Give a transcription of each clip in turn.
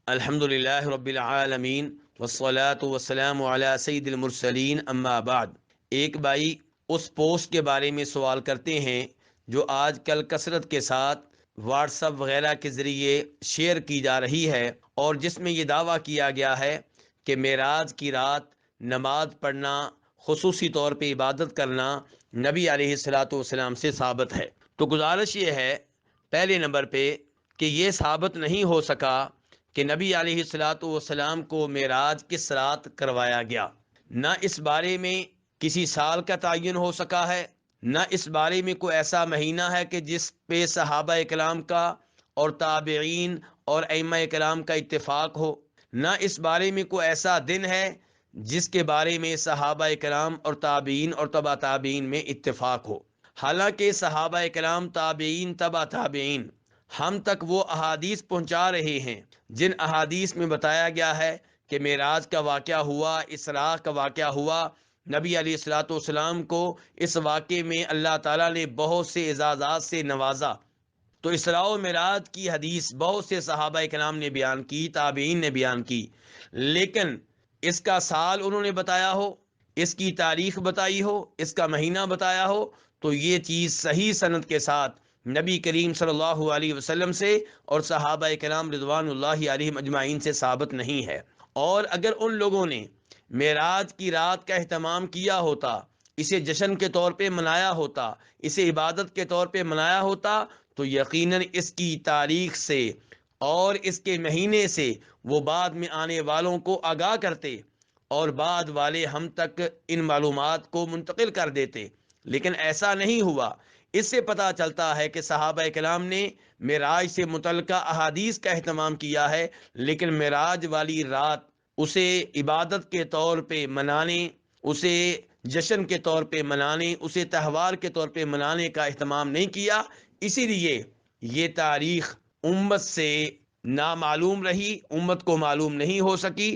الحمدللہ رب العالمین والصلاة والسلام علی سید المرسلین اما بعد۔ ایک بھائی اس پوسٹ کے بارے میں سوال کرتے ہیں جو آج کل کثرت کے ساتھ واٹس ایپ وغیرہ کے ذریعے شیئر کی جا رہی ہے، اور جس میں یہ دعویٰ کیا گیا ہے کہ معراج کی رات نماز پڑھنا، خصوصی طور پہ عبادت کرنا نبی علیہ الصلاۃ والسلام سے ثابت ہے۔ تو گزارش یہ ہے پہلے نمبر پہ کہ یہ ثابت نہیں ہو سکا کہ نبی علیہ الصلاۃ والسلام کو معراج کس رات کروایا گیا۔ نہ اس بارے میں کسی سال کا تعین ہو سکا ہے، نہ اس بارے میں کوئی ایسا مہینہ ہے کہ جس پہ صحابہ کرام کا اور تابعین اور ائمہ کرام کا اتفاق ہو، نہ اس بارے میں کوئی ایسا دن ہے جس کے بارے میں صحابہ کرام اور تابعین اور تبع تابعین میں اتفاق ہو۔ حالانکہ صحابہ کرام، تابعین، تبع تابعین ہم تک وہ احادیث پہنچا رہے ہیں جن احادیث میں بتایا گیا ہے کہ معراج کا واقعہ ہوا، اسراء کا واقعہ ہوا۔ نبی علیہ الصلوۃ والسلام کو اس واقعے میں اللہ تعالیٰ نے بہت سے اعزازات سے نوازا۔ تو اسراء و معراج کی حدیث بہت سے صحابہ کرام نے بیان کی، تابعین نے بیان کی، لیکن اس کا سال انہوں نے بتایا ہو، اس کی تاریخ بتائی ہو، اس کا مہینہ بتایا ہو، تو یہ چیز صحیح سند کے ساتھ نبی کریم صلی اللہ علیہ وسلم سے اور صحابہ کرام رضوان اللہ علیہم اجمعین سے ثابت نہیں ہے۔ اور اگر ان لوگوں نے معراج کی رات کا اہتمام کیا ہوتا، اسے جشن کے طور پہ منایا ہوتا، اسے عبادت کے طور پہ منایا ہوتا، تو یقیناً اس کی تاریخ سے اور اس کے مہینے سے وہ بعد میں آنے والوں کو آگاہ کرتے، اور بعد والے ہم تک ان معلومات کو منتقل کر دیتے، لیکن ایسا نہیں ہوا۔ اس سے پتہ چلتا ہے کہ صحابہ کرام نے معراج سے متعلقہ احادیث کا اہتمام کیا ہے، لیکن معراج والی رات اسے عبادت کے طور پہ منانے، اسے جشن کے طور پہ منانے، اسے تہوار کے طور پہ منانے کا اہتمام نہیں کیا۔ اسی لیے یہ تاریخ امت سے نامعلوم رہی، امت کو معلوم نہیں ہو سکی،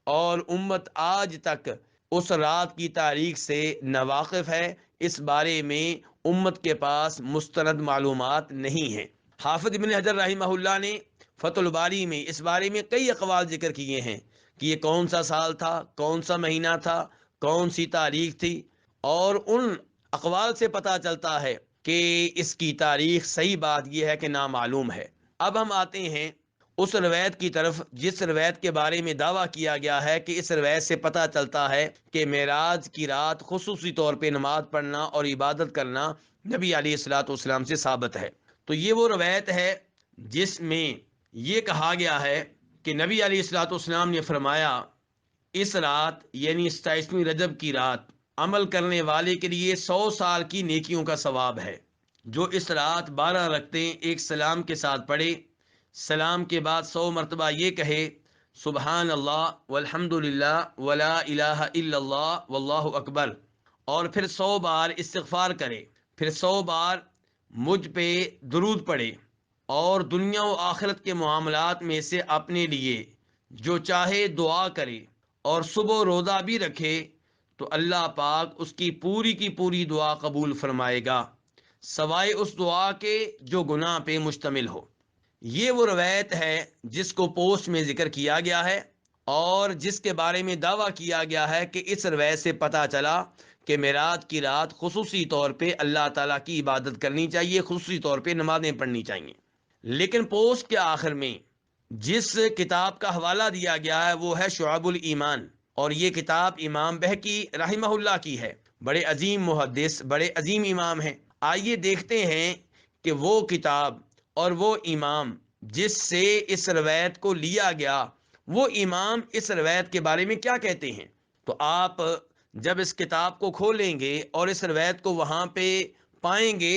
اور امت آج تک اس رات کی تاریخ سے ناواقف ہے۔ اس بارے میں امت کے پاس مستند معلومات نہیں ہیں۔ حافظ ابن حجر رحمہ اللہ نے فتح الباری میں اس بارے میں کئی اقوال ذکر کیے ہیں کہ یہ کون سا سال تھا، کون سا مہینہ تھا، کون سی تاریخ تھی، اور ان اقوال سے پتہ چلتا ہے کہ اس کی تاریخ صحیح بات یہ ہے کہ نامعلوم ہے۔ اب ہم آتے ہیں اس روایت کی طرف جس روایت کے بارے میں دعویٰ کیا گیا ہے کہ اس روایت سے پتہ چلتا ہے کہ معراج کی رات خصوصی طور پہ نماز پڑھنا اور عبادت کرنا نبی علیہ الصلوۃ والسلام سے ثابت ہے۔ تو یہ وہ روایت ہے جس میں یہ کہا گیا ہے کہ نبی علیہ الصلوۃ والسلام نے فرمایا، اس رات یعنی 27ویں رجب کی رات عمل کرنے والے کے لیے 100 سال کی نیکیوں کا ثواب ہے۔ جو اس رات 12 رکعتیں ایک سلام کے ساتھ پڑھے، سلام کے بعد 100 مرتبہ یہ کہے سبحان اللہ والحمد للہ ولا الہ الا اللہ واللہ اکبر، اور پھر 100 بار استغفار کرے، پھر 100 بار مجھ پہ درود پڑھے، اور دنیا و آخرت کے معاملات میں سے اپنے لیے جو چاہے دعا کرے، اور صبح روزہ بھی رکھے، تو اللہ پاک اس کی پوری دعا قبول فرمائے گا، سوائے اس دعا کے جو گناہ پہ مشتمل ہو۔ یہ وہ روایت ہے جس کو پوسٹ میں ذکر کیا گیا ہے، اور جس کے بارے میں دعویٰ کیا گیا ہے کہ اس روایت سے پتہ چلا کہ معراج کی رات خصوصی طور پہ اللہ تعالیٰ کی عبادت کرنی چاہیے، خصوصی طور پہ نمازیں پڑھنی چاہیے۔ لیکن پوسٹ کے آخر میں جس کتاب کا حوالہ دیا گیا ہے وہ ہے شعب الایمان، اور یہ کتاب امام بہقی رحمہ اللہ کی ہے۔ بڑے عظیم محدث، بڑے عظیم امام ہیں۔ آئیے دیکھتے ہیں کہ وہ کتاب اور وہ امام جس سے اس روایت کو لیا گیا، وہ امام اس روایت کے بارے میں کیا کہتے ہیں۔ تو آپ جب اس کتاب کو کھولیں گے اور اس روایت کو وہاں پہ پائیں گے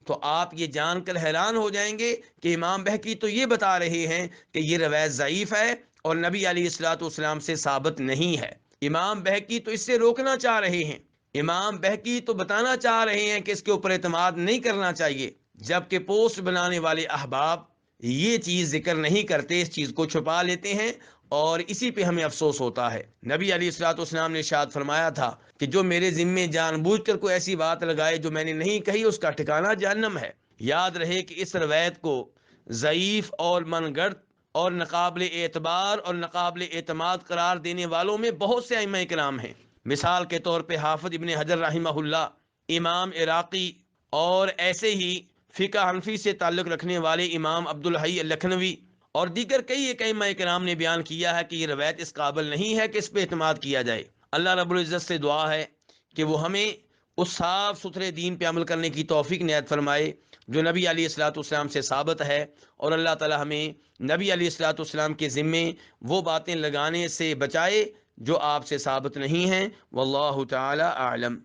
تو آپ یہ جان کر حیران ہو جائیں گے کہ امام بہقی تو یہ بتا رہے ہیں کہ یہ روایت ضعیف ہے اور نبی علیہ الصلوۃ والسلام سے ثابت نہیں ہے۔ امام بہقی تو اس سے روکنا چاہ رہے ہیں، امام بہقی تو بتانا چاہ رہے ہیں کہ اس کے اوپر اعتماد نہیں کرنا چاہیے، جبکہ پوسٹ بنانے والے احباب یہ چیز ذکر نہیں کرتے، اس چیز کو چھپا لیتے ہیں، اور اسی پہ ہمیں افسوس ہوتا ہے۔ نبی علیہ الصلوۃ والسلام نے ارشاد فرمایا تھا کہ جو میرے ذمے جان بوجھ کر کوئی ایسی بات لگائے جو میں نے نہیں کہی، اس کا ٹھکانہ جہنم ہے۔ یاد رہے کہ اس روایت کو ضعیف اور من گڑت اور ناقابل اعتبار اور ناقابل اعتماد قرار دینے والوں میں بہت سے ائمہ کرام ہیں۔ مثال کے طور پہ حافظ ابن حجر رحمہ اللہ، امام عراقی، اور ایسے ہی فقہ حنفی سے تعلق رکھنے والے امام عبدالحی لکھنوی اور دیگر کئی ایک ائمہ کرام نے بیان کیا ہے کہ یہ روایت اس قابل نہیں ہے کہ اس پہ اعتماد کیا جائے۔ اللہ رب العزت سے دعا ہے کہ وہ ہمیں اس صاف ستھرے دین پہ عمل کرنے کی توفیق عنایت فرمائے جو نبی علیہ الصلوۃ والسلام سے ثابت ہے، اور اللہ تعالی ہمیں نبی علیہ الصلوۃ والسلام کے ذمے وہ باتیں لگانے سے بچائے جو آپ سے ثابت نہیں ہیں۔ واللہ تعالی اعلم۔